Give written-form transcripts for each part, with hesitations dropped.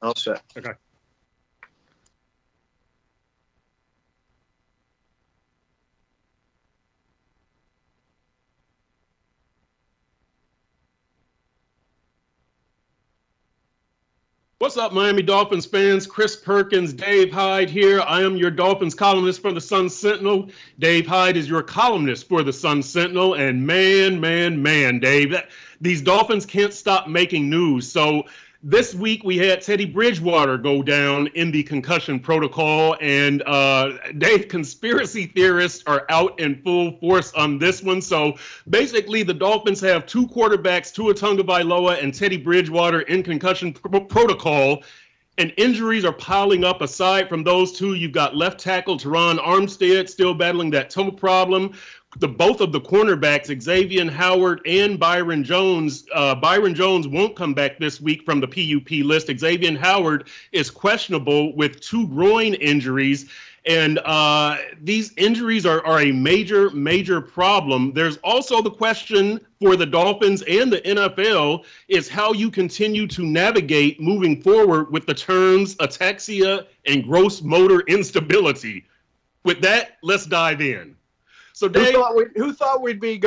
All set. Okay. What's up, Miami Dolphins fans? Chris Perkins, Dave Hyde here. I am your Dolphins columnist for the Sun Sentinel. Dave Hyde is your columnist for the Sun Sentinel. And man, Dave, these Dolphins can't stop making news. So this week we had Teddy Bridgewater go down in the concussion protocol. And Dave, conspiracy theorists are out in full force on this one. So basically the Dolphins have two quarterbacks, Tua Tagovailoa and Teddy Bridgewater, in concussion protocol. And injuries are piling up. Aside from those two, you've got left tackle Teron Armstead still battling that toe problem. Both of the cornerbacks, Xavier Howard and Byron Jones. Byron Jones won't come back this week from the PUP list. Xavier Howard is questionable with two groin injuries. And these injuries are a major problem. There's also the question for the Dolphins and the NFL is how you continue to navigate moving forward with the terms ataxia and gross motor instability. With that, let's dive in. So Dave, who thought we'd be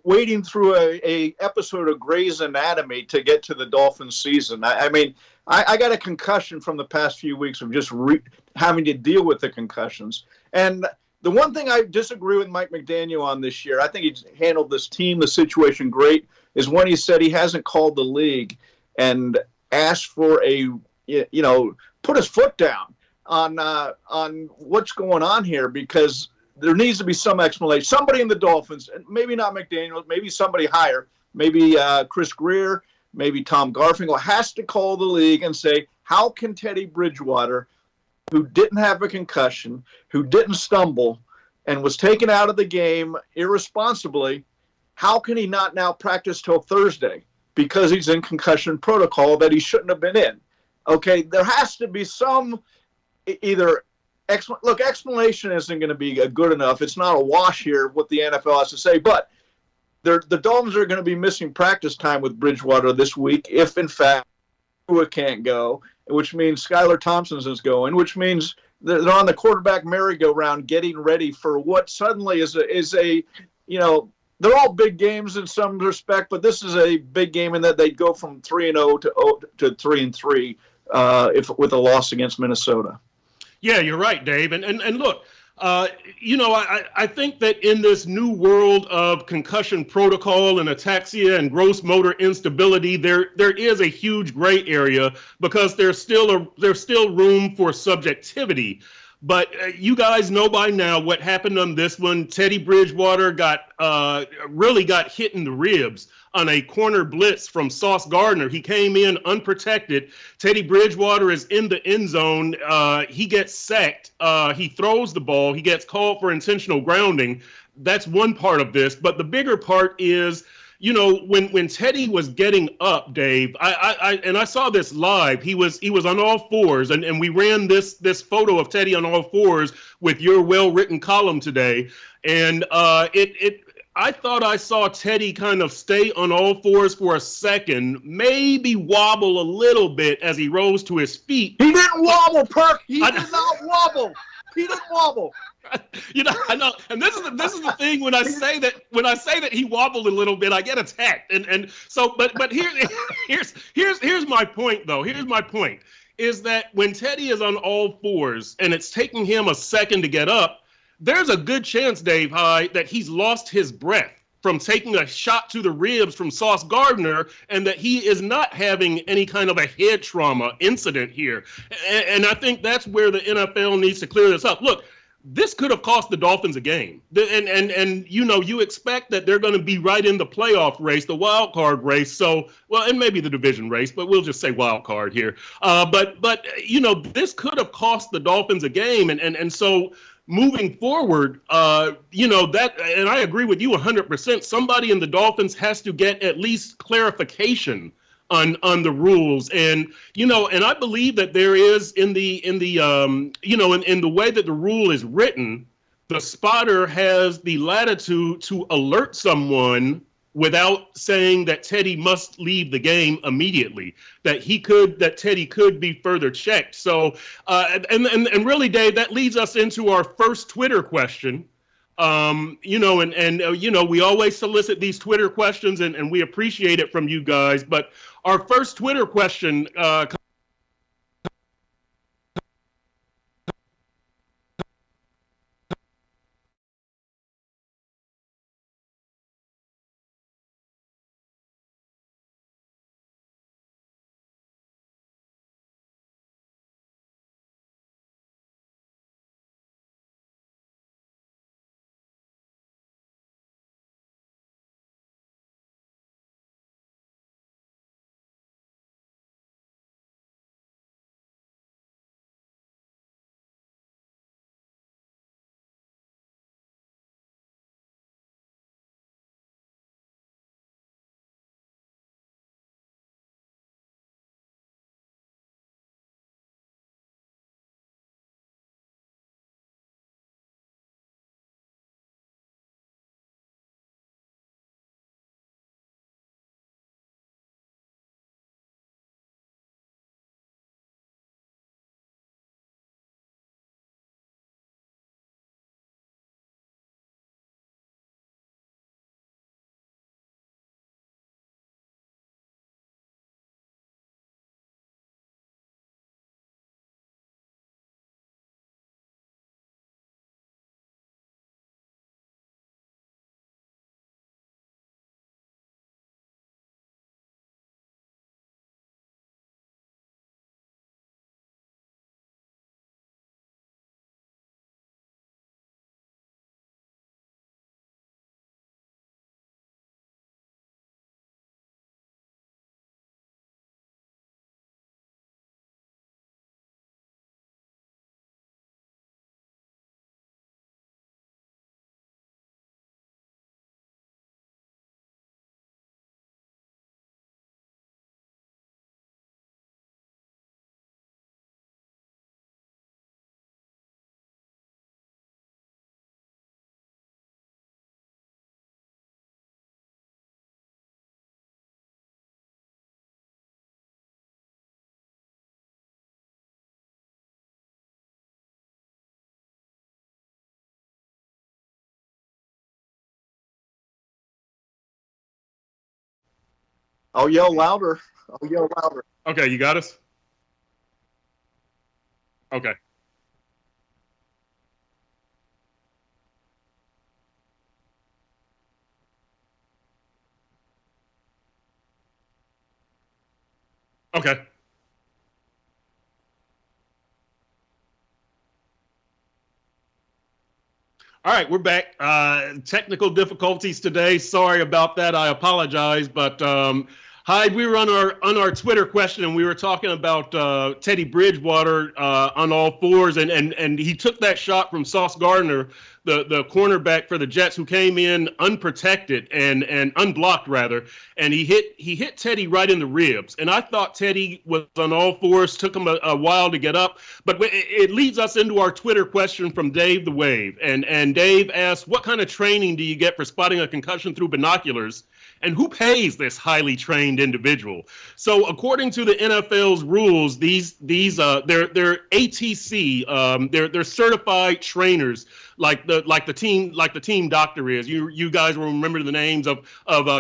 wading through a episode of Grey's Anatomy to get to the Dolphins season? I mean, I got a concussion from the past few weeks of just having to deal with the concussions. And the one thing I disagree with Mike McDaniel on this year, I think he's handled this team, the situation great, is when he said he hasn't called the league and asked for put his foot down on what's going on here, because there needs to be some explanation. Somebody in the Dolphins, maybe not McDaniel, maybe somebody higher, maybe Chris Greer, maybe Tom Garfinkel, has to call the league and say, how can Teddy Bridgewater, who didn't have a concussion, who didn't stumble, and was taken out of the game irresponsibly, how can he not now practice till Thursday because he's in concussion protocol that he shouldn't have been in? Okay, there has to be some either explanation isn't going to be good enough. It's not a wash here what the NFL has to say, but the Dolphins are going to be missing practice time with Bridgewater this week if, in fact, Tua can't go, which means Skylar Thompson is going, which means they're on the quarterback merry-go-round getting ready for what suddenly is a they're all big games in some respect, but this is a big game in that they go from 3-0 to 3-3 with a loss against Minnesota. Yeah, you're right, Dave. And look, I think that in this new world of concussion protocol and ataxia and gross motor instability, there is a huge gray area because there's still room for subjectivity. But you guys know by now what happened on this one. Teddy Bridgewater really got hit in the ribs on a corner blitz from Sauce Gardner. He came in unprotected. Teddy Bridgewater is in the end zone. He gets sacked. He throws the ball. He gets called for intentional grounding. That's one part of this. But the bigger part is, when Teddy was getting up, Dave, I saw this live. He was on all fours, and we ran this photo of Teddy on all fours with your well-written column today, and I thought I saw Teddy kind of stay on all fours for a second, maybe wobble a little bit as he rose to his feet. He didn't wobble, Perk. He did not wobble. He didn't wobble. I know, and this is the thing when I say that he wobbled a little bit, I get attacked, and so but here's my point though. Here's my point is that when Teddy is on all fours and it's taking him a second to get up, there's a good chance, Dave Hyde, that he's lost his breath from taking a shot to the ribs from Sauce Gardner, and that he is not having any kind of a head trauma incident here, and I think that's where the NFL needs to clear this up. Look. This could have cost the Dolphins a game. And you expect that they're going to be right in the playoff race, the wild card race. So, well, and maybe the division race, but we'll just say wild card here. But this could have cost the Dolphins a game. And so moving forward, that, and I agree with you 100%, somebody in the Dolphins has to get at least clarification on the rules, and I believe that there is in the way that the rule is written, the spotter has the latitude to alert someone without saying that Teddy must leave the game immediately, that Teddy could be further checked. So, and really, Dave, that leads us into our first Twitter question. You know, we always solicit these Twitter questions, and we appreciate it from you guys. But our first Twitter question I'll yell louder. I'll yell louder. Okay, you got us? Okay. Okay. All right, we're back. Technical difficulties today. Sorry about that. I apologize. But Hyde, we were on our Twitter question, and we were talking about Teddy Bridgewater on all fours, and he took that shot from Sauce Gardner, the cornerback for the Jets, who came in unprotected and unblocked rather, and he hit Teddy right in the ribs. And I thought Teddy was on all fours. Took him a while to get up, but it leads us into our Twitter question from Dave the Wave, and Dave asked, what kind of training do you get for spotting a concussion through binoculars? And who pays this highly trained individual? So, according to the NFL's rules, they're ATC, they're certified trainers, like the team doctor is. You guys will remember the names of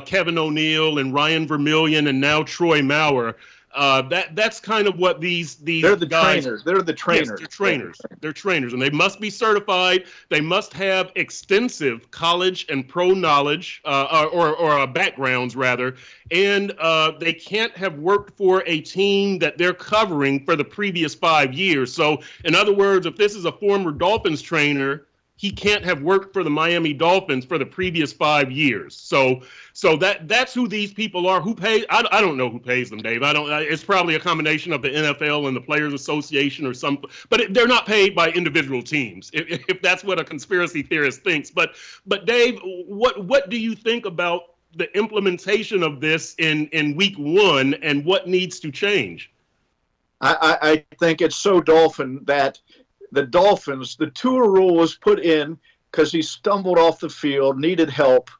Kevin O'Neill and Ryan Vermillion and now Troy Maurer. That's kind of what these They're the guys, trainers. They're the trainers. Yes, they're trainers. They're trainers, and they must be certified. They must have extensive college and pro knowledge, or backgrounds rather, and they can't have worked for a team that they're covering for the previous 5 years. So, in other words, if this is a former Dolphins trainer, he can't have worked for the Miami Dolphins for the previous 5 years. So that's who these people are. Who pays? I don't know who pays them, Dave. It's probably a combination of the NFL and the Players Association or something. But they're not paid by individual teams, if that's what a conspiracy theorist thinks. But Dave, what do you think about the implementation of this in week one, and what needs to change? I think it's so Dolphin that the Dolphins, the Tua rule was put in because he stumbled off the field, needed help,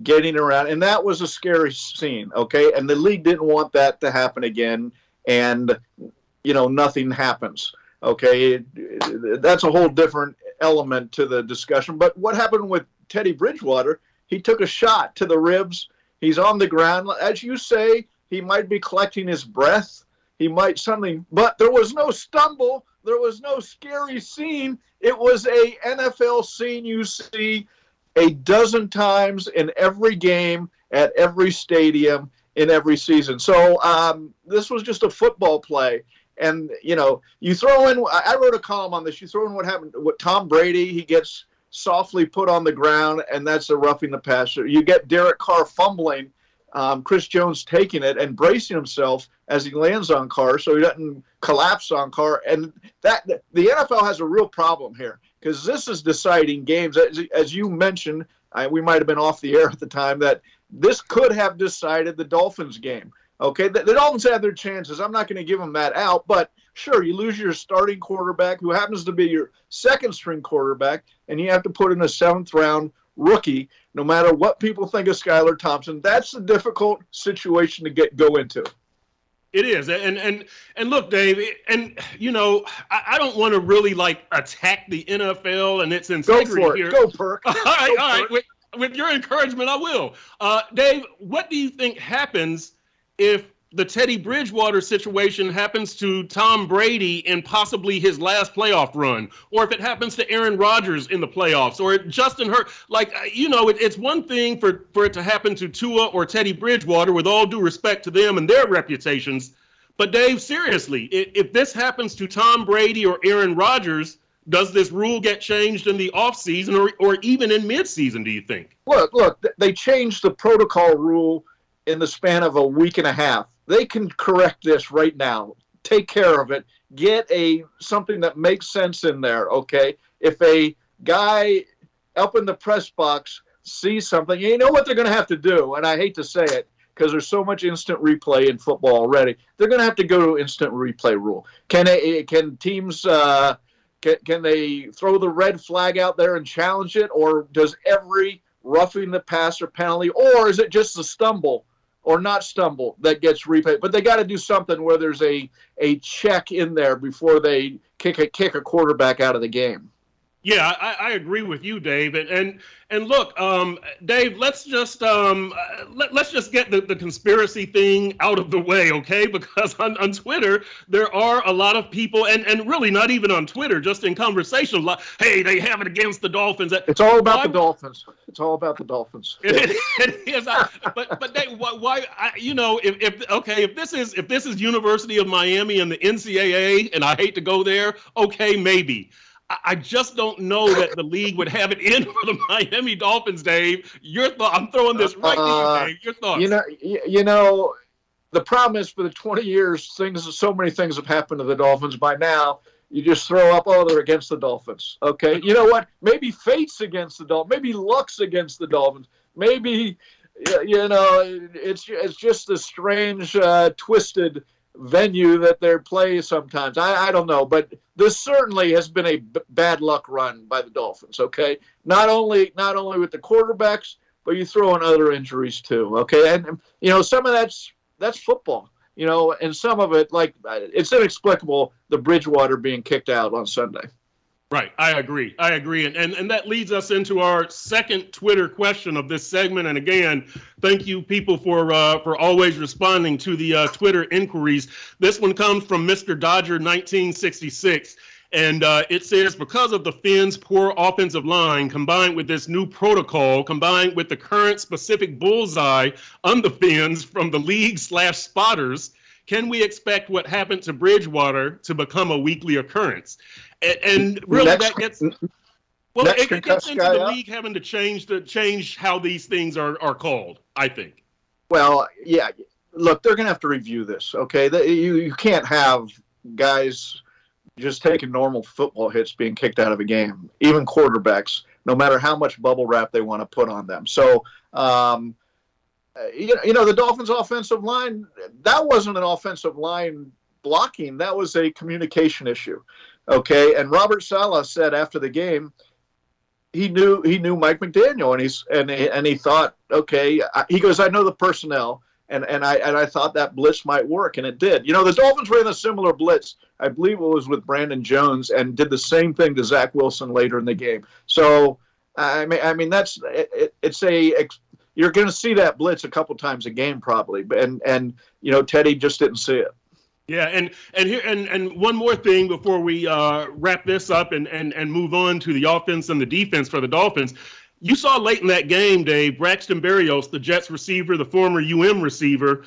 getting around, and that was a scary scene, okay? And the league didn't want that to happen again, and, nothing happens, okay? That's a whole different element to the discussion. But what happened with Teddy Bridgewater, he took a shot to the ribs. He's on the ground. As you say, he might be collecting his breath. He might something, but there was no stumble. There was no scary scene. It was a NFL scene you see a dozen times in every game, at every stadium, in every season. So this was just a football play. And, you throw in, I wrote a column on this, you throw in what happened with Tom Brady, he gets softly put on the ground, and that's a roughing the passer. You get Derek Carr fumbling, Chris Jones taking it and bracing himself as he lands on Carr so he doesn't collapse on Carr. And that the NFL has a real problem here because this is deciding games. As you mentioned, we might have been off the air at the time, that this could have decided the Dolphins game. Okay, the Dolphins had their chances. I'm not going to give them that out, but sure, you lose your starting quarterback, who happens to be your second-string quarterback, and you have to put in a seventh-round rookie, no matter what people think of Skylar Thompson. That's a difficult situation to go into. It is, and look, Dave, and I don't want to really attack the NFL and its integrity Go for it. here. Go, Perk. All right. With your encouragement, I will. Dave, what do you think happens if the Teddy Bridgewater situation happens to Tom Brady in possibly his last playoff run, or if it happens to Aaron Rodgers in the playoffs, or Justin Herbert? It's one thing for it to happen to Tua or Teddy Bridgewater, with all due respect to them and their reputations. But Dave, seriously, if this happens to Tom Brady or Aaron Rodgers, does this rule get changed in the offseason or even in midseason, do you think? Look, they changed the protocol rule in the span of a week and a half. They can correct this right now. Take care of it. Get something that makes sense in there, okay? If a guy up in the press box sees something, you know what they're going to have to do, and I hate to say it because there's so much instant replay in football already. They're going to have to go to instant replay rule. Can teams can they throw the red flag out there and challenge it, or does every roughing the passer penalty, or is it just a stumble or not stumble that gets replayed? But they got to do something where there's a check in there before they kick a quarterback out of the game. Yeah, I agree with you, Dave. And look, Dave, let's just get the conspiracy thing out of the way, okay? Because on Twitter, there are a lot of people, and really not even on Twitter, just in conversation, like, hey, they have it against the Dolphins. It's all about the Dolphins. It's all about the Dolphins. It is. But Dave, why? If this is University of Miami and the NCAA, and I hate to go there, okay, maybe. I just don't know that the league would have it in for the Miami Dolphins, Dave. Your thought? I'm throwing this right to you, Dave. Your thoughts? The problem is for the 20 years, so many things have happened to the Dolphins. By now, you just throw up, they're against the Dolphins. Okay, you know what? Maybe fate's against the Dolphins. Maybe luck's against the Dolphins. Maybe, it's just a strange, twisted venue that they play sometimes. I don't know, but this certainly has been a bad luck run by the Dolphins. Okay, not only with the quarterbacks, but you throw in other injuries too. Okay, and some of that's football. And some of it, it's inexplicable, the Bridgewater being kicked out on Sunday. Right, I agree, and that leads us into our second Twitter question of this segment. And again, thank you, people, for always responding to the Twitter inquiries. This one comes from Mr. Dodger 1966, and it says, because of the Fins' poor offensive line, combined with this new protocol, combined with the current specific bullseye on the Fins from the league/spotters, can we expect what happened to Bridgewater to become a weekly occurrence? And really, that gets into the league having to change how these things are called, I think. Well, yeah. Look, they're going to have to review this, okay? You can't have guys just taking normal football hits being kicked out of a game, even quarterbacks, no matter how much bubble wrap they want to put on them. So, the Dolphins' offensive line, that wasn't an offensive line blocking. That was a communication issue. Okay, and Robert Saleh said after the game, he knew Mike McDaniel, and he thought, okay, he goes, I know the personnel, and I thought that blitz might work, and it did. You know, the Dolphins ran a similar blitz, I believe it was with Brandon Jones, and did the same thing to Zach Wilson later in the game. So I mean that's you're going to see that blitz a couple times a game probably, and you know, Teddy just didn't see it. Yeah, and one more thing before we wrap this up and move on to the offense and the defense for the Dolphins. You saw late in that game, Dave, Braxton Berrios, the Jets receiver, the former receiver,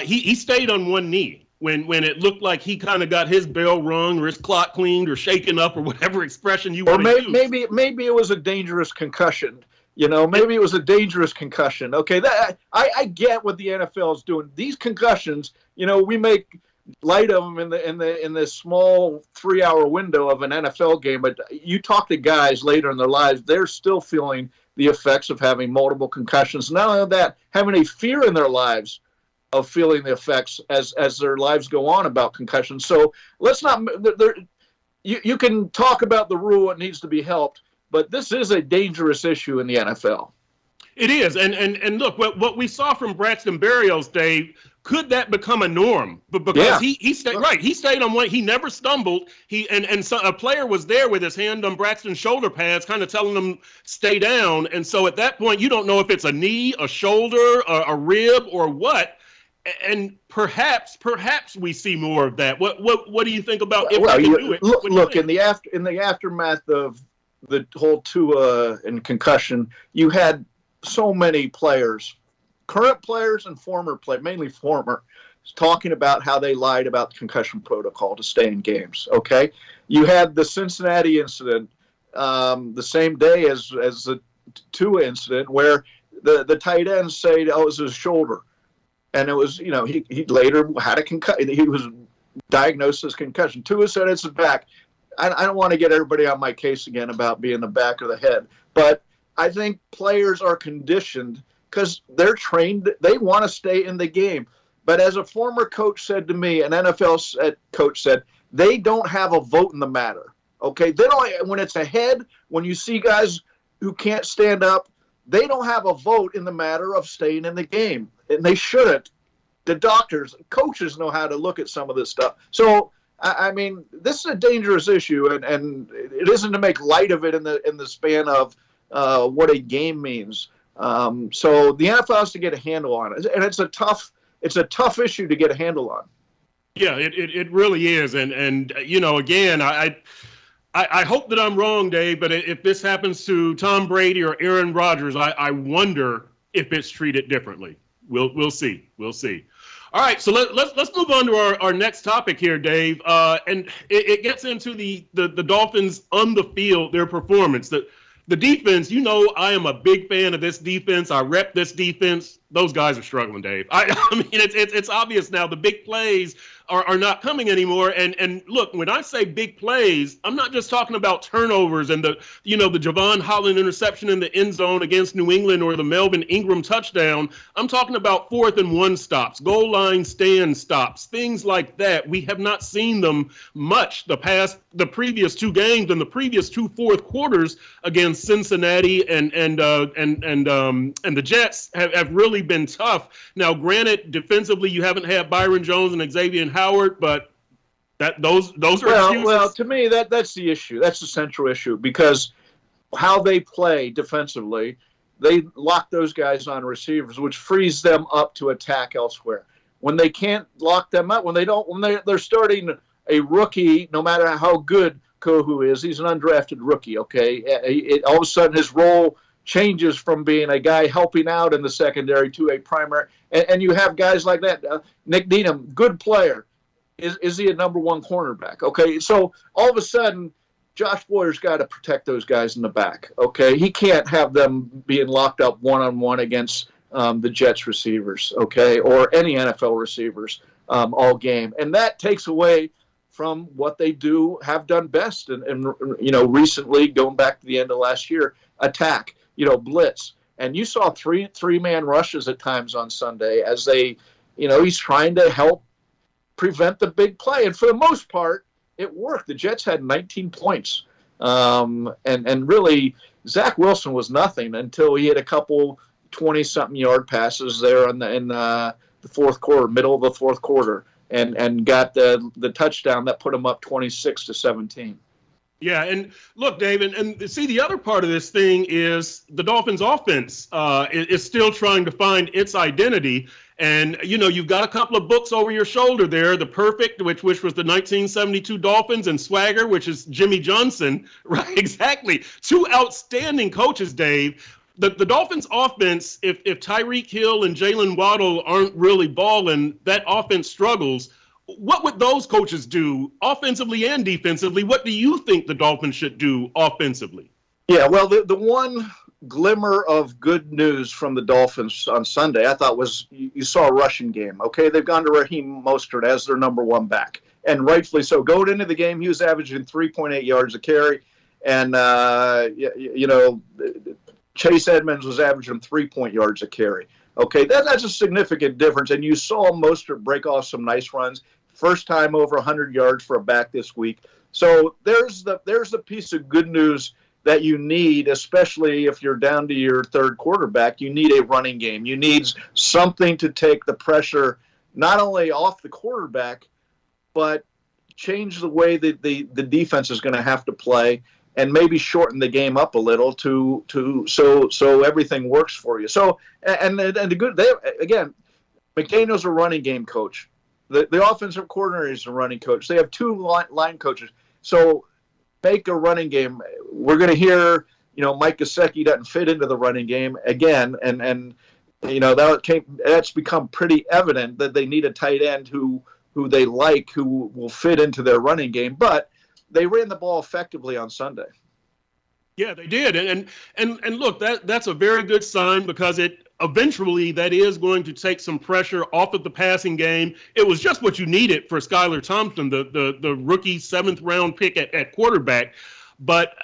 he stayed on one knee when it looked like he kind of got his bell rung or his clock cleaned or shaken up or whatever expression you want to use. Maybe it was a dangerous concussion. You know, maybe it was a dangerous concussion. Okay, that I get what the NFL is doing. These concussions, you know, we make light of them in this small 3-hour window of an NFL game, but you talk to guys later in their lives, they're still feeling the effects of having multiple concussions. Not only that, having a fear in their lives of feeling the effects as their lives go on about concussions. So let's not. You can talk about the rule; it needs to be helped. But this is a dangerous issue in the NFL. It is, and look, what we saw from Braxton Berrios, Dave, could that become a norm? But because he stayed right, he stayed on one, he never stumbled. So a player was there with his hand on Braxton's shoulder pads, kind of telling him stay down. And so at that point, you don't know if it's a knee, a shoulder, a rib, or what. And perhaps we see more of that. What do you think about if they can do it? Look in the aftermath of the whole Tua and concussion, you had so many players, current players and former players, mainly former, talking about how they lied about the concussion protocol to stay in games. Okay, you had the Cincinnati incident the same day as the Tua incident, where the tight ends say, "Oh, it was his shoulder," and it was, you know, he later had a concussion. He was diagnosed as concussion. Tua said it's his back. I don't want to get everybody on my case again about being the back of the head, but I think players are conditioned because they're trained. They want to stay in the game. But as a former coach said to me, an NFL coach said, they don't have a vote in the matter. Okay, they don't. When it's a head, when you see guys who can't stand up, they don't have a vote in the matter of staying in the game, and they shouldn't. The doctors, coaches know how to look at some of this stuff. So, I mean, this is a dangerous issue, and it isn't to make light of it in the span of what a game means. So the NFL has to get a handle on it, and it's a tough issue to get a handle on. Yeah, it really is, and you know, again, I hope that I'm wrong, Dave, but if this happens to Tom Brady or Aaron Rodgers, I wonder if it's treated differently. We'll see. All right, so let's move on to our next topic here, Dave. And it gets into the Dolphins on the field, their performance. The defense, you know, I am a big fan of this defense. I rep this defense. Those guys are struggling, Dave. I mean, it's obvious now. The big plays are not coming anymore. And look, when I say big plays, I'm not just talking about turnovers and the Javon Holland interception in the end zone against New England or the Melvin Ingram touchdown. I'm talking about 4th and 1 stops, goal line stand stops, things like that. We have not seen them much the previous 2 games and the previous 2 fourth quarters against Cincinnati and the Jets have really been tough. Now, granted, defensively, you haven't had Byron Jones and Xavier Howard, but those are excuses. Well, to me, that's the issue. That's the central issue, because how they play defensively, they lock those guys on receivers, which frees them up to attack elsewhere. When they can't lock them up, when they're starting a rookie, no matter how good Kohu is, he's an undrafted rookie. Okay, all of a sudden his role changes from being a guy helping out in the secondary to a primary, and you have guys like that. Nick Needham, good player. Is he a number 1 cornerback? Okay, so all of a sudden, Josh Boyer's got to protect those guys in the back. Okay, he can't have them being locked up one-on-one against the Jets receivers, okay, or any NFL receivers all game, and that takes away from what they have done best, and recently, going back to the end of last year, attack. Blitz. And you saw three-man rushes at times on Sunday as they, he's trying to help prevent the big play. And for the most part, it worked. The Jets had 19 points. And really, Zach Wilson was nothing until he had a couple 20-something yard passes there in the fourth quarter, middle of the fourth quarter, and got the touchdown that put him up 26-17. Yeah, and look, Dave, and see, the other part of this thing is the Dolphins' offense is still trying to find its identity. And, you've got a couple of books over your shoulder there, The Perfect, which was the 1972 Dolphins, and Swagger, which is Jimmy Johnson. Right, exactly. Two outstanding coaches, Dave. The Dolphins' offense, if Tyreek Hill and Jalen Waddle aren't really balling, that offense struggles. What would those coaches do offensively and defensively? What do you think the Dolphins should do offensively? Yeah, well, the one glimmer of good news from the Dolphins on Sunday, I thought, was you saw a rushing game. Okay, they've gone to Raheem Mostert as their number one back, and rightfully so. Going into the game, he was averaging 3.8 yards a carry, and Chase Edmonds was averaging 3 yards a carry. Okay, that's a significant difference, and you saw Mostert break off some nice runs. First time over 100 yards for a back this week. So there's the piece of good news that you need, especially if you're down to your third quarterback. You need a running game. You need something to take the pressure not only off the quarterback, but change the way that the defense is going to have to play, and maybe shorten the game up a little so everything works for you. So again, McDaniel's a running game coach. The offensive coordinator is a running coach. They have two line coaches. So make a running game. We're going to hear, Mike Gesicki doesn't fit into the running game again, and that's become pretty evident that they need a tight end who they like, who will fit into their running game. But they ran the ball effectively on Sunday. Yeah, they did, and look, that's a very good sign, because eventually that is going to take some pressure off of the passing game. It was just what you needed for Skylar Thompson, the rookie 7th round pick at quarterback. But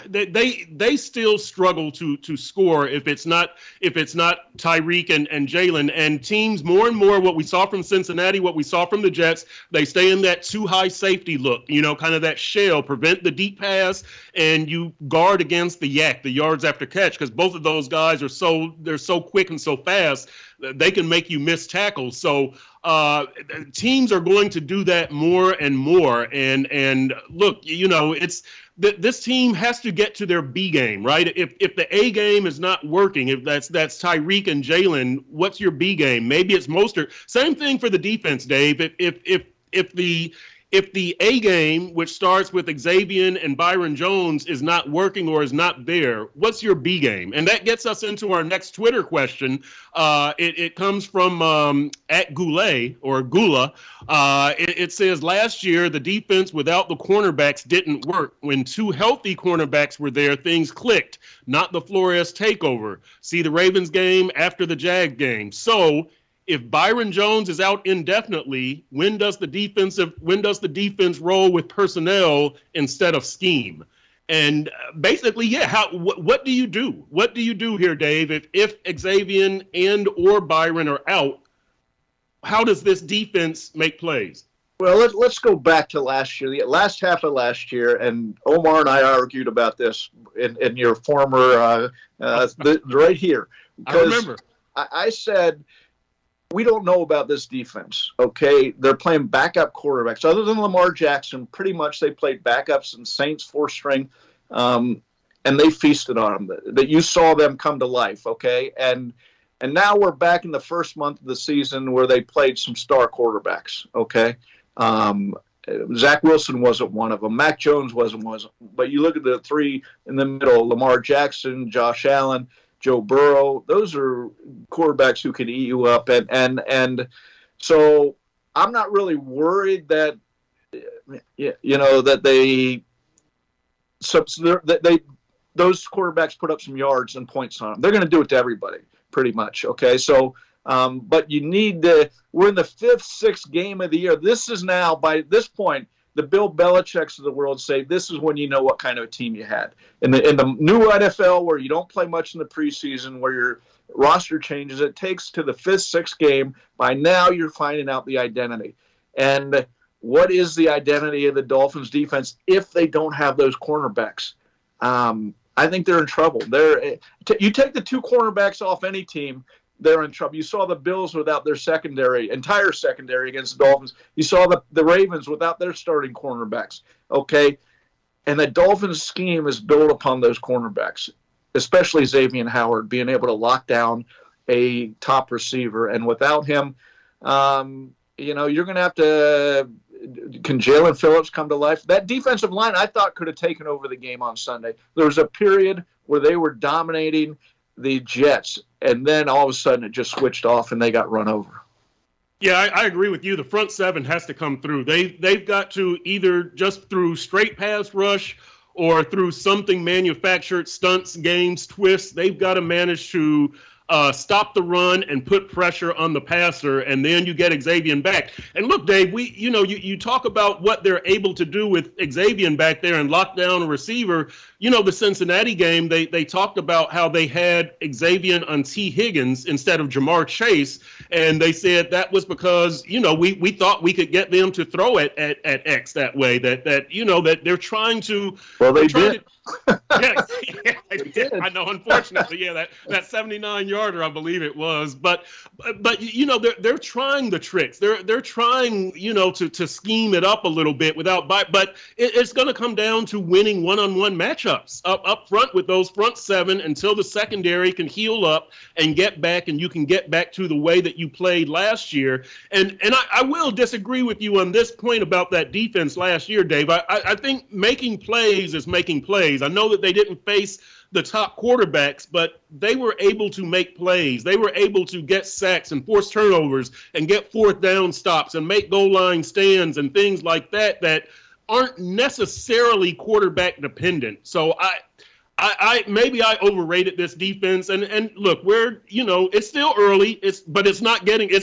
they still struggle to score if it's not Tyreek and Jalen. And teams, more and more, what we saw from Cincinnati, what we saw from the Jets, they stay in that too high safety look, kind of that shell, prevent the deep pass, and you guard against the yak, the yards after catch, because both of those guys are so quick and so fast, they can make you miss tackles. So teams are going to do that more and more. And look, this team has to get to their B game, right? If the A game is not working, if that's Tyreek and Jalen, what's your B game? Maybe it's Mostert. Same thing for the defense, Dave. If the A game, which starts with Xavier and Byron Jones, is not working or is not there, what's your B game? And that gets us into our next Twitter question. It comes from at Goulet or Gula. It says, last year, the defense without the cornerbacks didn't work. When two healthy cornerbacks were there, things clicked, not the Flores takeover. See the Ravens game after the Jag game. So if Byron Jones is out indefinitely, when does the defense roll with personnel instead of scheme? And basically, what do you do? What do you do here, Dave? If Xavier and or Byron are out, how does this defense make plays? Well, let's go back to last year, the last half of last year, and Omar and I argued about this in your former right here. I remember. I said, we don't know about this defense, okay? They're playing backup quarterbacks. Other than Lamar Jackson, pretty much they played backups and Saints 4-string, and they feasted on them. That you saw them come to life, okay? And now we're back in the first month of the season where they played some star quarterbacks, okay? Zach Wilson wasn't one of them. Mac Jones wasn't. But you look at the three in the middle, Lamar Jackson, Josh Allen, Joe Burrow, those are quarterbacks who can eat you up. And so I'm not really worried that, that those quarterbacks put up some yards and points on them. They're going to do it to everybody pretty much. Okay. So, but you need we're in the 5th, 6th game of the year. This is now, by this point, the Bill Belichick's of the world say this is when you know what kind of a team you had. In the new NFL, where you don't play much in the preseason, where your roster changes, it takes to the 5th, 6th game. By now, you're finding out the identity. And what is the identity of the Dolphins defense if they don't have those cornerbacks? I think they're in trouble. You take the two cornerbacks off any team, they're in trouble. You saw the Bills without their entire secondary against the Dolphins. You saw the Ravens without their starting cornerbacks. Okay, and the Dolphins scheme is built upon those cornerbacks, especially Xavier Howard being able to lock down a top receiver. And without him, you're going to have to. Can Jalen Phillips come to life? That defensive line, I thought, could have taken over the game on Sunday. There was a period where they were dominating the Jets, and then all of a sudden it just switched off and they got run over. Yeah, I agree with you. The front seven has to come through. They've got to either just through straight pass rush or through something manufactured, stunts, games, twists. They've got to manage to stop the run and put pressure on the passer, and then you get Xavier back. And look, Dave, you talk about what they're able to do with Xavier back there and lock down a receiver. The Cincinnati game, they talked about how they had Xavier on T. Higgins instead of Jamar Chase, and they said that was because, we thought we could get them to throw it at X that way, that they're trying to. Well, they did. I know, unfortunately, that 79-yarder, I believe it was, but they're trying the tricks. They're trying, to scheme it up a little bit but it's going to come down to winning one-on-one matchups up front with those front seven until the secondary can heal up and get back, and you can get back to the way that you played last year. And I will disagree with you on this point about that defense last year, Dave. I think making plays is making plays. I know that they didn't face the top quarterbacks, but they were able to make plays. They were able to get sacks and force turnovers and get fourth down stops and make goal line stands and things like that aren't necessarily quarterback dependent. So I maybe I overrated this defense, and look, it's still early. It's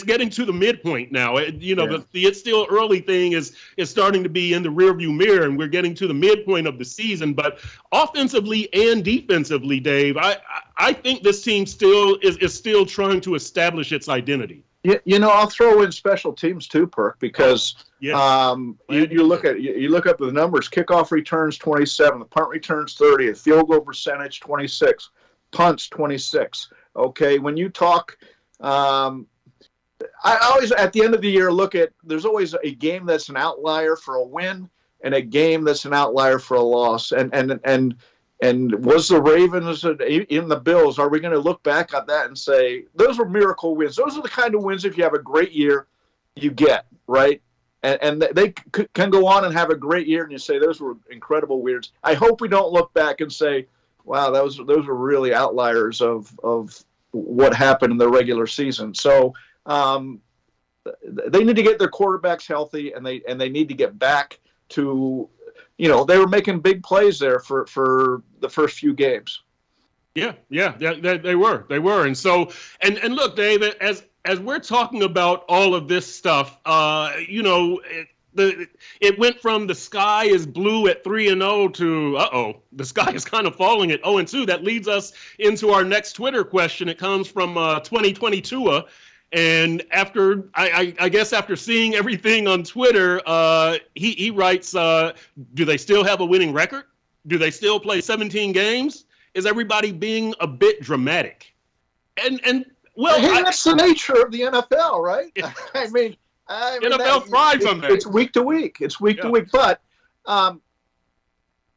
getting to the midpoint now. The it's still early thing is starting to be in the rearview mirror, and we're getting to the midpoint of the season. But offensively and defensively, Dave, I think this team still is still trying to establish its identity. I'll throw in special teams too, Perk, because you look up the numbers. Kickoff returns 27, the punt returns 30, the field goal percentage 26, punts 26. Okay, when you talk, I always at the end of the year there's always a game that's an outlier for a win and a game that's an outlier for a loss, and was the Ravens, even the Bills, are we going to look back at that and say, those were miracle wins? Those are the kind of wins, if you have a great year, you get, right? And they can go on and have a great year, and you say, those were incredible wins. I hope we don't look back and say, wow, those were really outliers of what happened in the regular season. So they need to get their quarterbacks healthy, and they need to get back to – they were making big plays there for the first few games. Yeah, they were. And so, and look, Dave, as we're talking about all of this stuff, it went from the sky is blue at 3-0 to, the sky is kind of falling at 0-2. That leads us into our next Twitter question. It comes from 2022. And after, I guess after seeing everything on Twitter, he writes, do they still have a winning record? Do they still play 17 games? Is everybody being a bit dramatic? And well, that's the nature of the NFL, right? I mean NFL thrives on that. It's week to week. It's week to week. But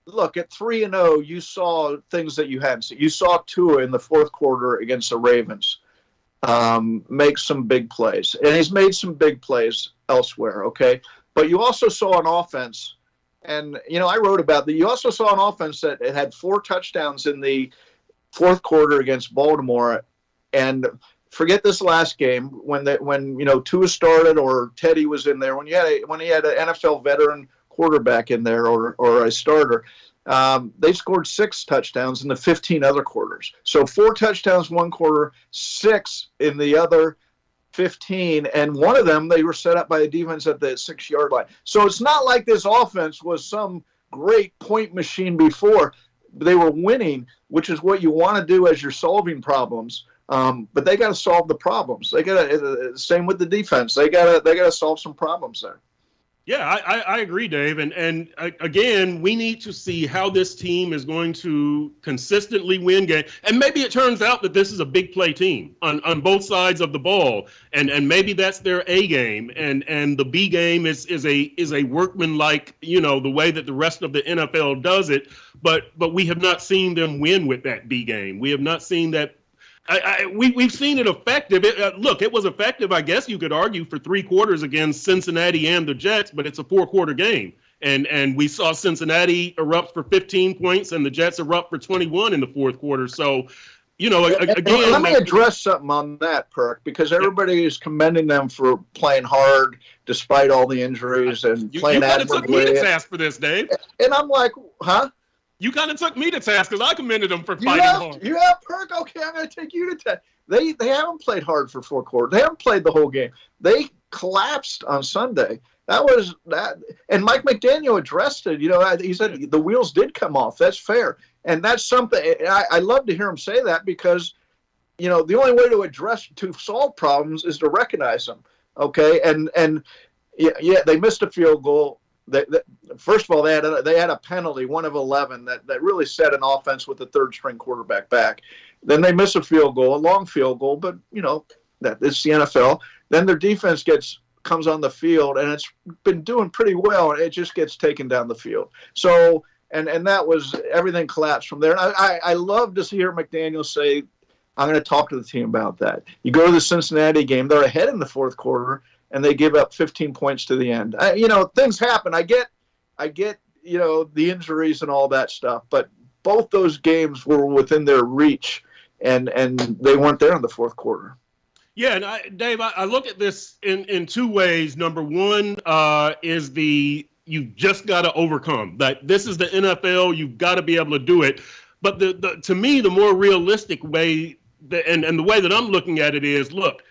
look, at 3-0, you saw things that you hadn't seen. You saw Tua in the fourth quarter against the Ravens make some big plays, and he's made some big plays elsewhere. Okay, but you also saw an offense, and I wrote about that. You also saw an offense that it had 4 touchdowns in the fourth quarter against Baltimore, and forget this last game when Tua started or Teddy was in there, when he had an NFL veteran quarterback in there or a starter. They scored 6 touchdowns in the 15 other quarters. So 4 touchdowns one quarter, 6 in the other 15, and one of them they were set up by the defense at the 6-yard line. So it's not like this offense was some great point machine before. They were winning, which is what you want to do as you're solving problems. But they got to solve the problems. They got to same with the defense. They got to solve some problems there. Yeah, I agree, Dave. And again, we need to see how this team is going to consistently win games. And maybe it turns out that this is a big play team on both sides of the ball. And maybe that's their A game. And the B game is a workmanlike, the way that the rest of the NFL does it. But we have not seen them win with that B game. We have not seen that. We've seen it effective. Look, it was effective, I guess you could argue, for 3 quarters against Cincinnati and the Jets, but it's a 4-quarter game. And we saw Cincinnati erupt for 15 points and the Jets erupt for 21 in the 4th quarter. So, again. Let me address something on that, Perk, because everybody is commending them for playing hard despite all the injuries and playing admirably. You kind of took me to task for this, Dave. And I'm like, huh? You kind of took me to task because I commended them for fighting hard. You have, Perk? Okay, I'm going to take you to task. They haven't played hard for 4 quarters. They haven't played the whole game. They collapsed on Sunday. That was that. And Mike McDaniel addressed it. He said the wheels did come off. That's fair. And that's something I love to hear him say that because, the only way to solve problems is to recognize them. Okay. And they missed a field goal. First of all, they had a penalty, 1 of 11, that really set an offense with the 3rd-string quarterback back. Then they miss a field goal, a long field goal, but that it's the NFL. Then their defense comes on the field, and it's been doing pretty well, and it just gets taken down the field. So, and that was everything collapsed from there. And I love to hear McDaniel say, "I'm going to talk to the team about that." You go to the Cincinnati game; they're ahead in the 4th quarter. And they give up 15 points to the end. Things happen. I get, the injuries and all that stuff. But both those games were within their reach, and they weren't there in the 4th quarter. Yeah, and Dave, I look at this in 2 ways. Number one is you've just got to overcome that. This is the NFL. You've got to be able to do it. But to me, the more realistic way, and the way that I'm looking at it is, look.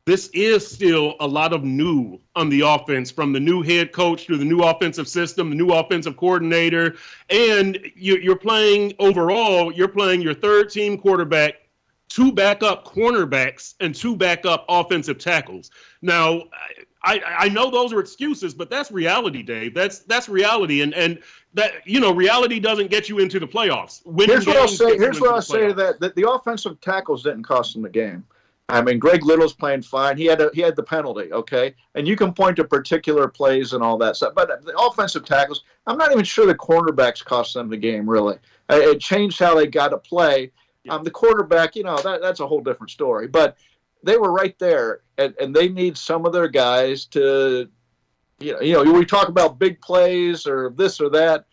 This is still a lot of new on the offense, from the new head coach to the new offensive system, the new offensive coordinator. And you're playing your 3rd-team quarterback, 2 backup cornerbacks, and 2 backup offensive tackles. Now, I know those are excuses, but that's reality, Dave. That's reality. And that, reality doesn't get you into the playoffs. Here's what I'll say to that the offensive tackles didn't cost them the game. I mean, Greg Little's playing fine. He had the penalty, okay? And you can point to particular plays and all that stuff. But the offensive tackles, I'm not even sure the cornerbacks cost them the game, really. It changed how they got to play. The quarterback, that's a whole different story. But they were right there, and they need some of their guys to, we talk about big plays or this or that.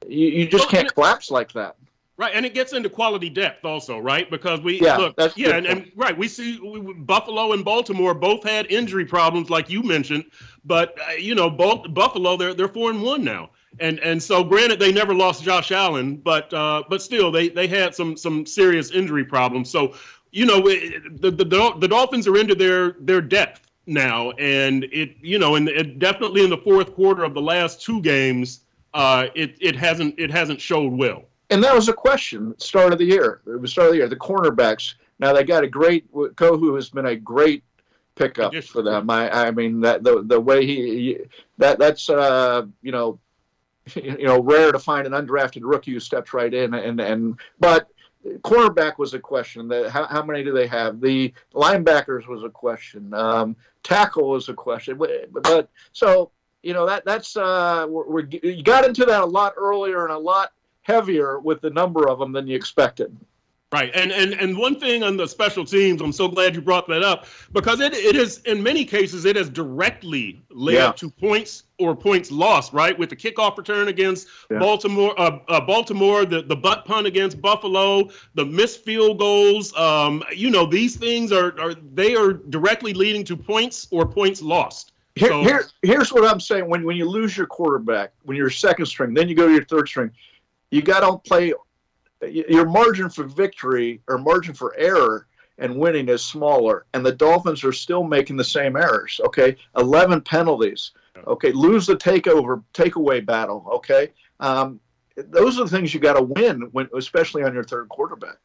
You just can't collapse like that. Right, and it gets into quality depth also, right? Because we see Buffalo and Baltimore both had injury problems, like you mentioned. But both Buffalo, they're 4-1 now, and so granted they never lost Josh Allen, but still they had some serious injury problems. So the Dolphins are into their depth now, and it definitely in the 4th quarter of the last 2 games, it hasn't showed well. And that was a question at the start of the year. It was the start of the year. The cornerbacks. Now they got a great Kohu has been a great pickup for them. I mean that the way that's rare to find an undrafted rookie who steps right in but cornerback was a question. How many do they have? The linebackers was a question. Tackle was a question. But so that's you got into that a lot earlier and a lot heavier with the number of them than you expected. Right, and one thing on the special teams, I'm so glad you brought that up, because it is, in many cases, it has directly led to points or points lost, right? With the kickoff return against Baltimore, the butt punt against Buffalo, the missed field goals, these things are directly leading to points or points lost. Here's what I'm saying. When you lose your quarterback, when you're 2nd string, then you go to your 3rd string, you got to play. Your margin for victory or margin for error and winning is smaller, and the Dolphins are still making the same errors. Okay, 11 penalties. Okay, lose the takeaway battle. Okay, those are the things you got to win especially on your 3rd quarterback.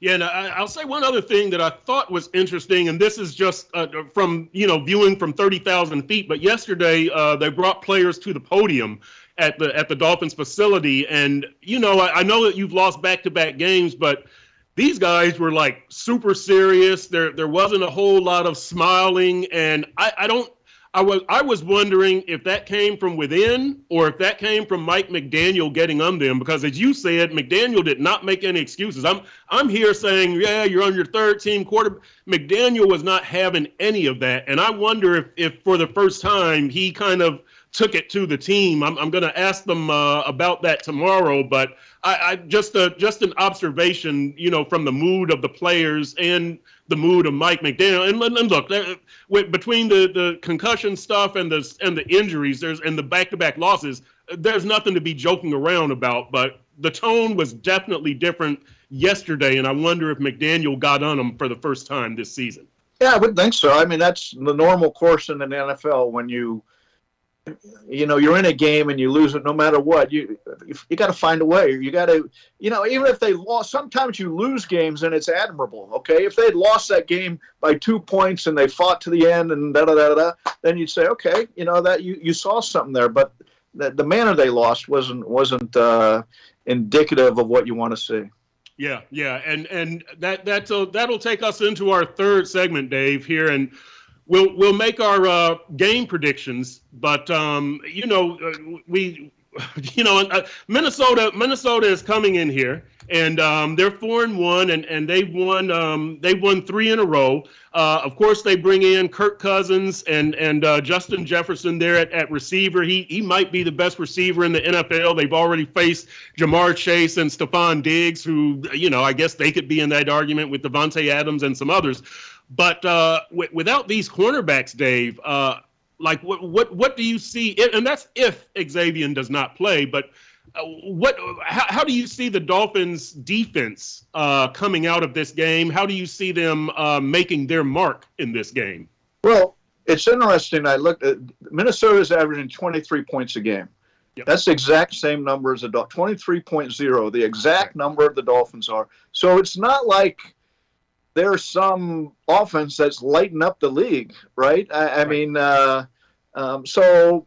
Yeah, and I'll say one other thing that I thought was interesting, and this is just from viewing from 30,000 feet. But yesterday they brought players to the podium at the Dolphins facility, and I know that you've lost back-to-back games, but these guys were like super serious. There wasn't a whole lot of smiling, and I was wondering if that came from within or if that came from Mike McDaniel getting on them, because as you said, McDaniel did not make any excuses. I'm here saying, yeah, you're on your third team quarter. McDaniel was not having any of that, and I wonder if for the first time he kind of took it to the team. I'm going to ask them about that tomorrow, but I just an observation, from the mood of the players and the mood of Mike McDaniel. And look, between the concussion stuff and the injuries, and the back-to-back losses, there's nothing to be joking around about. But the tone was definitely different yesterday, and I wonder if McDaniel got on them for the first time this season. Yeah, I would think so. I mean, that's the normal course in the NFL when you're in a game and you lose it no matter what. You got to find a way. You got to, even if they lost, sometimes you lose games and it's admirable, okay? If they had lost that game by 2 points and they fought to the end and da-da-da-da, then you'd say, okay, that you saw something there. But the manner they lost wasn't indicative of what you want to see. Yeah, and that'll take us into our third segment, Dave, here, and we'll make our game predictions, but Minnesota is coming in here, and they're 4-1, and they've won 3 in a row. Of course, they bring in Kirk Cousins and Justin Jefferson there at receiver. He might be the best receiver in the NFL. They've already faced Jamar Chase and Stephon Diggs, who I guess they could be in that argument with Devontae Adams and some others. But without these cornerbacks, Dave, what do you see? And that's if Xavier does not play. But how do you see the Dolphins' defense coming out of this game? How do you see them making their mark in this game? Well, it's interesting. I looked at Minnesota's averaging 23 points a game. Yep. That's the exact same number as the 23.0. The exact number the Dolphins are. So it's not like there's some offense that's lighting up the league, right? I mean, so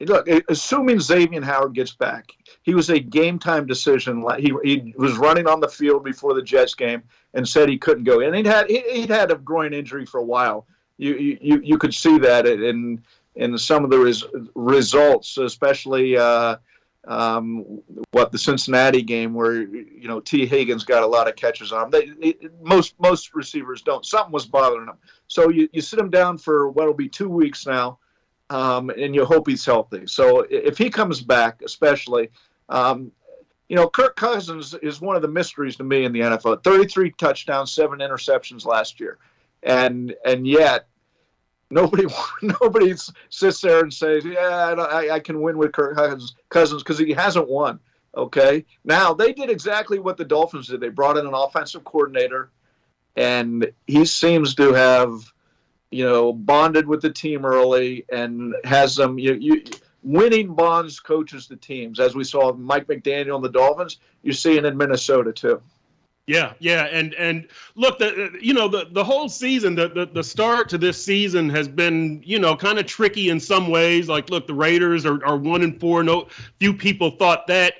look, assuming Xavier Howard gets back, he was a game-time decision. He was running on the field before the Jets game and said he couldn't go. And he'd had a groin injury for a while. You could see that in some of the results, especially the Cincinnati game where T. Higgins got a lot of catches on him. Most receivers don't. Something was bothering him. So you sit him down for what'll be 2 weeks now, and you hope he's healthy. So if he comes back, especially, Kirk Cousins is one of the mysteries to me in the NFL. 33 touchdowns, 7 interceptions last year, and yet nobody sits there and says, yeah, I can win with Kirk Cousins because he hasn't won. Okay. Now they did exactly what the Dolphins did. They brought in an offensive coordinator, and he seems to have, bonded with the team early and has them. Winning bonds coaches the teams, as we saw Mike McDaniel and the Dolphins. You're seeing in Minnesota too. Yeah, and look, the whole season, the start to this season has been, kind of tricky in some ways. Like, look, the Raiders are 1-4. No, few people thought that.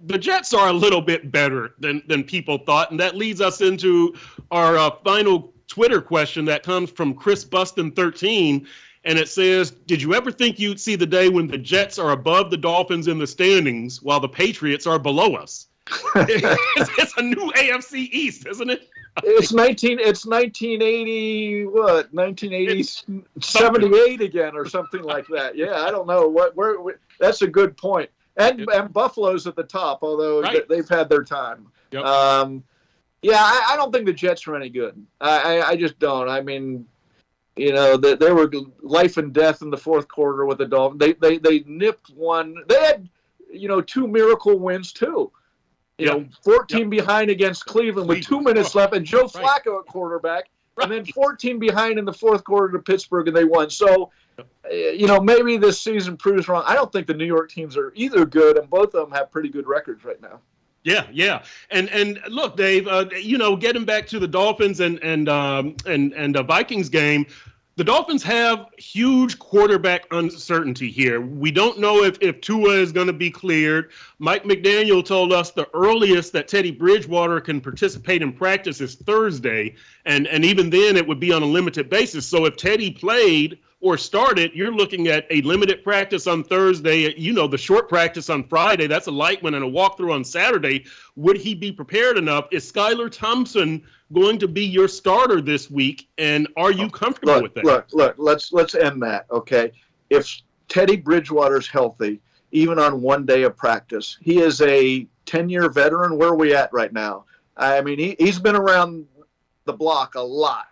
The Jets are a little bit better than people thought, and that leads us into our final Twitter question that comes from Chris Buston 13, and it says, "Did you ever think you'd see the day when the Jets are above the Dolphins in the standings while the Patriots are below us?" It's a new AFC East, isn't it? It's 1980. What 1980? 78 again, or something like that. Yeah, I don't know. That's a good point. And Buffalo's at the top, although they've had their time. Yep. I don't think the Jets are any good. I just don't. I mean, they were life and death in the fourth quarter with the Dolphins. They nipped one. They had 2 miracle wins too. 14 behind against Cleveland with 2 minutes left, and Joe Flacco at quarterback, and then 14 behind in the fourth quarter to Pittsburgh, and they won. So, maybe this season proves wrong. I don't think the New York teams are either good, and both of them have pretty good records right now. Yeah. And look, Dave, getting back to the Dolphins and the Vikings game, the Dolphins have huge quarterback uncertainty here. We don't know if Tua is going to be cleared. Mike McDaniel told us the earliest that Teddy Bridgewater can participate in practice is Thursday, and even then it would be on a limited basis. So if Teddy played or started, you're looking at a limited practice on Thursday, the short practice on Friday. That's a light one, and a walkthrough on Saturday. Would he be prepared enough? Is Skylar Thompson going to be your starter this week, and are you comfortable with that? Look, let's end that, okay? If Teddy Bridgewater's healthy, even on one day of practice, he is a 10-year veteran. Where are we at right now? I mean, he's been around the block a lot,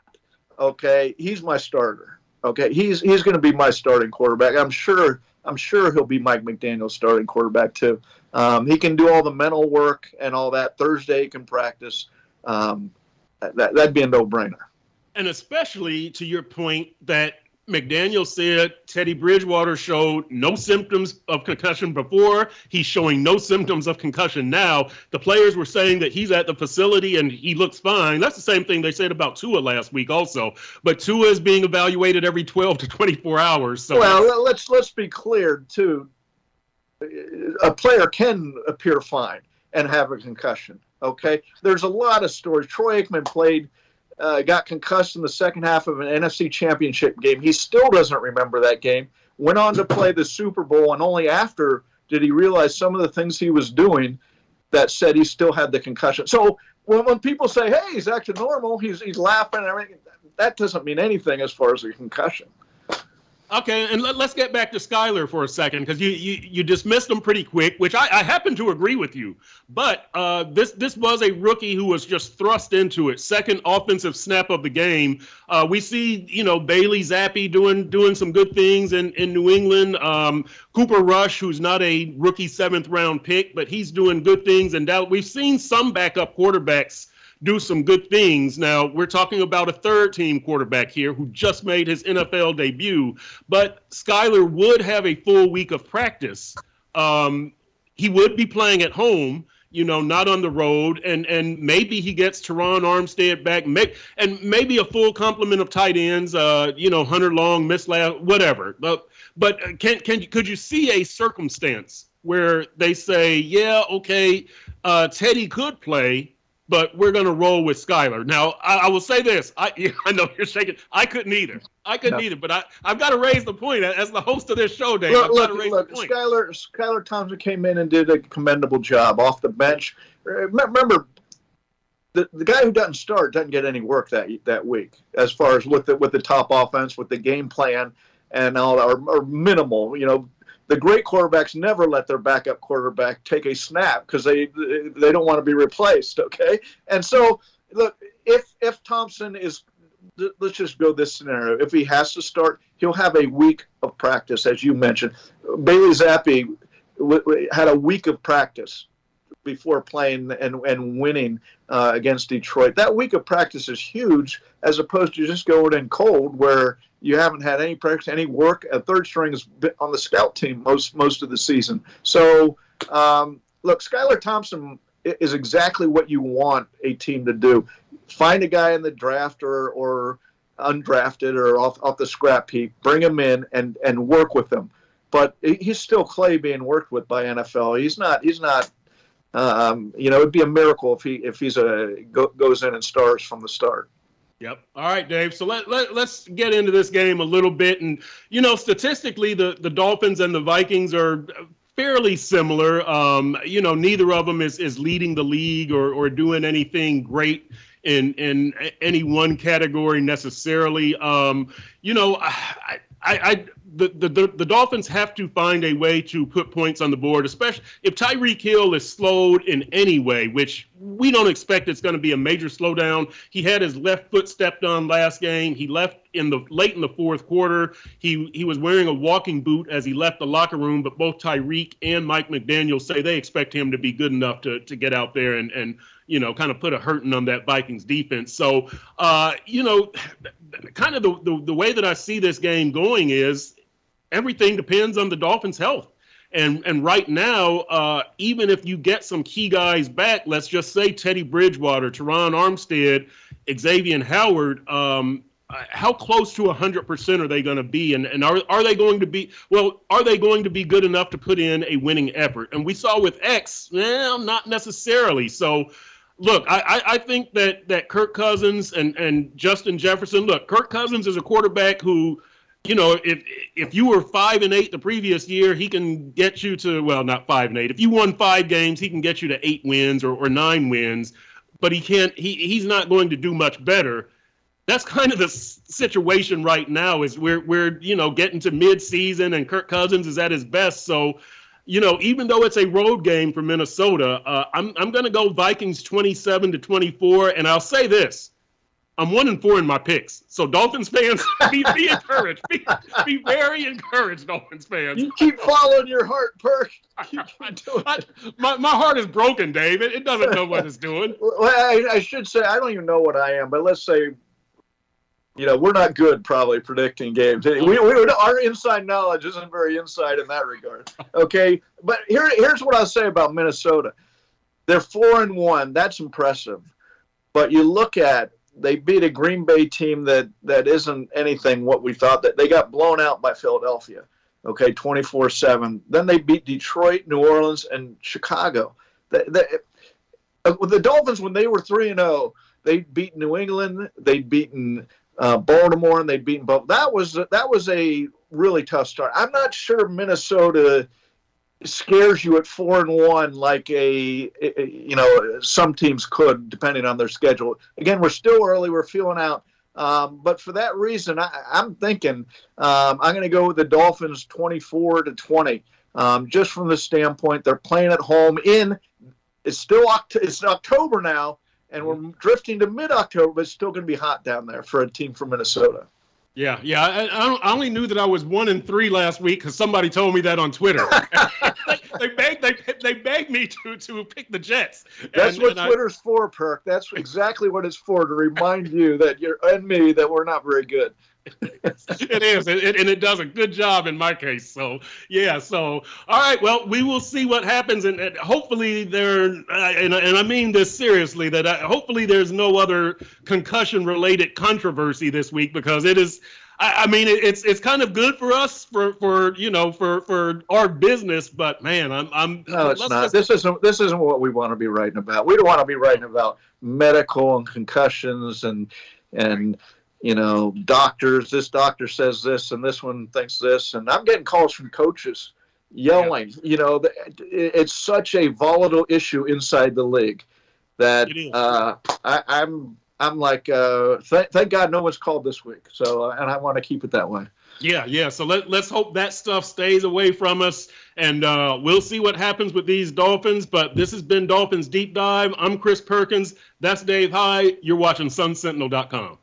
okay? He's my starter. Okay, he's going to be my starting quarterback. I'm sure he'll be Mike McDaniel's starting quarterback too. He can do all the mental work and all that. Thursday he can practice. That'd be a no-brainer. And especially to your point that McDaniel said Teddy Bridgewater showed no symptoms of concussion before. He's showing no symptoms of concussion now. The players were saying that he's at the facility and he looks fine. That's the same thing they said about Tua last week also. But Tua is being evaluated every 12 to 24 hours. So well, let's be clear, too. A player can appear fine and have a concussion, okay? There's a lot of stories. Troy Aikman got concussed in the second half of an NFC championship game. He still doesn't remember that game. Went on to play the Super Bowl, and only after did he realize some of the things he was doing that said he still had the concussion. So when people say, hey, he's acting normal, he's laughing and everything, that doesn't mean anything as far as a concussion. Okay, and let's get back to Skylar for a second, because you dismissed him pretty quick, which I happen to agree with you. But this was a rookie who was just thrust into it. Second offensive snap of the game. We see Bailey Zappi doing some good things in New England. Cooper Rush, who's not a rookie 7th round pick, but he's doing good things. And we've seen some backup quarterbacks do some good things. Now, we're talking about a third-team quarterback here who just made his NFL debut, but Skylar would have a full week of practice. He would be playing at home, not on the road, and maybe he gets Teron Armstead back, and maybe a full complement of tight ends, Hunter Long, Mislav, whatever. But could you see a circumstance where they say, yeah, okay, Teddy could play, but we're going to roll with Skylar. Now, I will say this. I know you're shaking. I couldn't either. But I've got to raise the point. As the host of this show, Dave, I've got to raise the point. Skylar Thompson came in and did a commendable job off the bench. Remember, the guy who doesn't start doesn't get any work that week as far as with the top offense, with the game plan, and all are minimal. The great quarterbacks never let their backup quarterback take a snap because they don't want to be replaced, okay? And so, look, if Thompson is – let's just go this scenario. If he has to start, he'll have a week of practice, as you mentioned. Bailey Zappi had a week of practice before playing and winning against Detroit. That week of practice is huge as opposed to just going in cold where – you haven't had any practice, any work. A third string has been on the scout team most of the season. So, look, Skylar Thompson is exactly what you want a team to do. Find a guy in the draft or undrafted or off the scrap heap, bring him in and work with him. But he's still clay being worked with by NFL. He's not. It'd be a miracle if he's goes in and starts from the start. Yep. All right, Dave. So let's get into this game a little bit. And, statistically, the Dolphins and the Vikings are fairly similar. Neither of them is leading the league or doing anything great in any one category necessarily. The Dolphins have to find a way to put points on the board, especially if Tyreek Hill is slowed in any way, which we don't expect it's going to be a major slowdown. He had his left foot stepped on last game. He left late in the fourth quarter. He was wearing a walking boot as he left the locker room, but both Tyreek and Mike McDaniel say they expect him to be good enough to get out there and kind of put a hurting on that Vikings defense. So, kind of the way that I see this game going is everything depends on the Dolphins' health. And right now, even if you get some key guys back, let's just say Teddy Bridgewater, Teron Armstead, Xavier Howard, how close to 100% are they going to be? And are they going to be, are they going to be good enough to put in a winning effort? And we saw with X, not necessarily. So, look, I think that Kirk Cousins and Justin Jefferson, look, Kirk Cousins is a quarterback who, if you were 5-8 the previous year, he can get you to, not 5-8. If you won 5 games, he can get you to 8 wins or 9 wins, but he's not going to do much better. That's kind of the situation right now is we're getting to mid-season and Kirk Cousins is at his best. So, even though it's a road game for Minnesota, I'm going to go Vikings 27-24. And I'll say this. I'm 1-4 in my picks. So Dolphins fans, be encouraged. Be very encouraged, Dolphins fans. You keep following your heart, Perk. My heart is broken, Dave. It doesn't know what it's doing. Well, I should say, I don't even know what I am, but let's say, we're not good probably predicting games. Our inside knowledge isn't very inside in that regard. Okay, but here's what I'll say about Minnesota. They're 4-1. That's impressive. But you look at, they beat a Green Bay team that isn't anything what we thought. That they got blown out by Philadelphia, okay, 24-7. Then they beat Detroit, New Orleans, and Chicago. The Dolphins, when they were 3-0, they'd beaten New England, they'd beaten Baltimore, and they'd beaten both. That was a really tough start. I'm not sure Minnesota scares you at 4-1 like some teams could, depending on their schedule. Again, we're still early, we're feeling out, but for that reason, I'm thinking I'm going to go with the Dolphins 24-20. Just from the standpoint they're playing at home it's October now. And we're drifting to mid-October, but it's still going to be hot down there for a team from Minnesota. Yeah. I only knew that I was 1-3 last week because somebody told me that on Twitter. they begged me to pick the Jets. That's what Twitter's for, Perk. That's exactly what it's for, to remind you that that we're not very good. It is, and it does a good job in my case. So, yeah. So, all right. Well, we will see what happens, and hopefully and I mean this seriously, that hopefully there's no other concussion-related controversy this week, because it is. I mean, it's kind of good for us for our business, but man, no, it's not. This isn't what we want to be writing about. We don't want to be writing about medical and concussions and doctors, this doctor says this and this one thinks this. And I'm getting calls from coaches yelling. Yeah. It's such a volatile issue inside the league that I'm like, thank God no one's called this week. So, and I want to keep it that way. Yeah. So let's hope that stuff stays away from us, and we'll see what happens with these Dolphins. But this has been Dolphins Deep Dive. I'm Chris Perkins. That's Dave Hyde. You're watching SunSentinel.com.